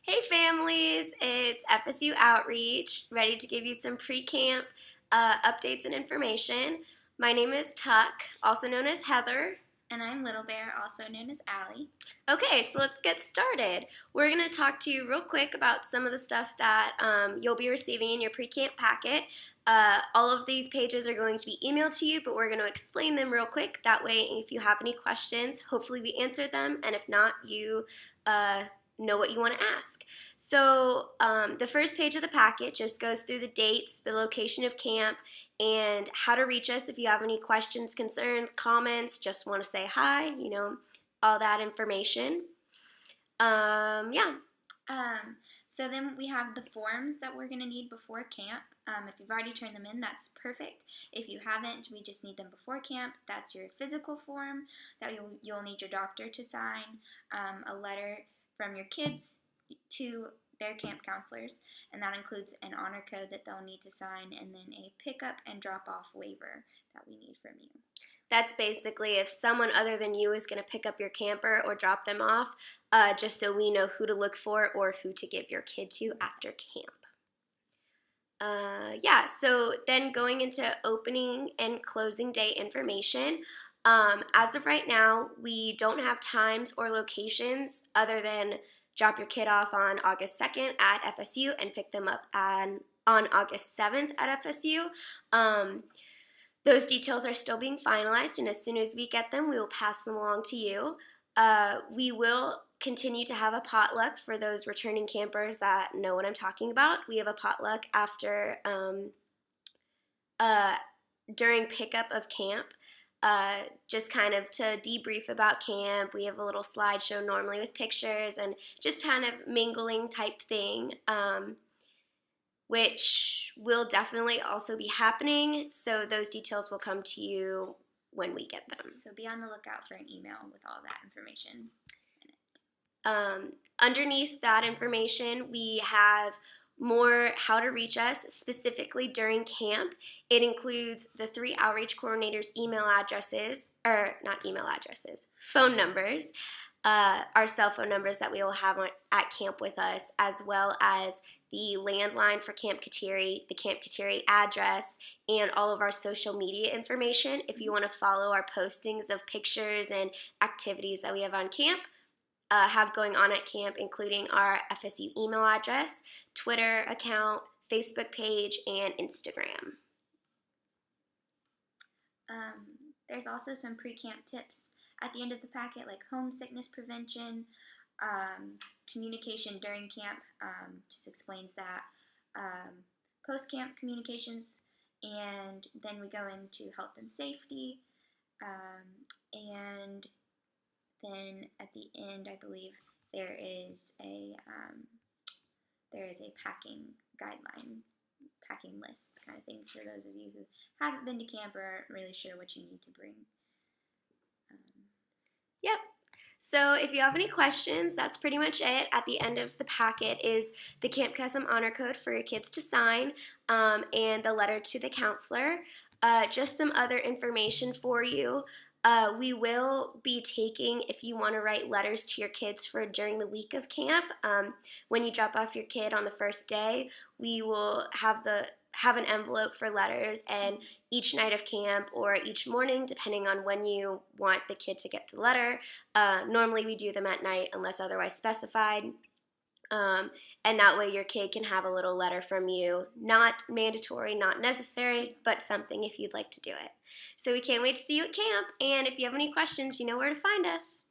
Hey families, it's FSU Outreach, ready to give you some pre-camp updates and information. My name is Tuck, also known as Heather. And I'm Little Bear, also known as Allie. Okay, so let's get started. We're going to talk to you real quick about some of the stuff that you'll be receiving in your pre-camp packet. All of these pages are going to be emailed to you, but we're going to explain them real quick. That way, if you have any questions, hopefully we answered them, and if not, you know what you want to ask. So the first page of the packet just goes through the dates, the location of camp, and how to reach us if you have any questions, concerns, comments, just want to say hi, all that information. Yeah. So then we have the forms that we're going to need before camp. If you've already turned them in, that's perfect. If you haven't, we just need them before camp. That's your physical form that you'll need your doctor to sign, a letter from your kids to their camp counselors, and that includes an honor code that they'll need to sign, and then a pickup and drop-off waiver that we need from you. That's basically if someone other than you is going to pick up your camper or drop them off, just so we know who to look for or who to give your kid to after camp. Yeah, so then going into opening and closing day information. As of right now, we don't have times or locations other than drop your kid off on August 2nd at FSU and pick them up on August 7th at FSU. Those details are still being finalized, and as soon as we get them, we will pass them along to you. We will continue to have a potluck for those returning campers that know what I'm talking about. We have a potluck after during pickup of camp, just kind of to debrief about camp. We have a little slideshow normally with pictures and just kind of mingling type thing, which will definitely also be happening. So those details will come to you when we get them. So be on the lookout for an email with all that information in it. Underneath that information, we have more how to reach us specifically during camp. It includes the 3 outreach coordinators' email addresses, or not email addresses, phone numbers, our cell phone numbers that we will have at camp with us, as well as the landline for Camp Kateri, the Camp Kateri address, and all of our social media information if you want to follow our postings of pictures and activities that we have on camp. Have going on at camp, including our FSU email address, Twitter account, Facebook page, and Instagram. There's also some pre-camp tips at the end of the packet, like homesickness prevention, communication during camp, just explains that, post-camp communications, and then we go into health and safety, and then at the end, I believe there is a packing guideline, packing list kind of thing for those of you who haven't been to camp or aren't really sure what you need to bring. Yep. So if you have any questions, that's pretty much it. At the end of the packet is the Camp Kesem honor code for your kids to sign, and the letter to the counselor. Just some other information for you. We will be taking, if you want to write letters to your kids for during the week of camp, when you drop off your kid on the first day, we will have an envelope for letters, and each night of camp or each morning, depending on when you want the kid to get the letter, normally we do them at night unless otherwise specified. And that way your kid can have a little letter from you. Not mandatory, not necessary, but something if you'd like to do it. So we can't wait to see you at camp, and if you have any questions, you know where to find us.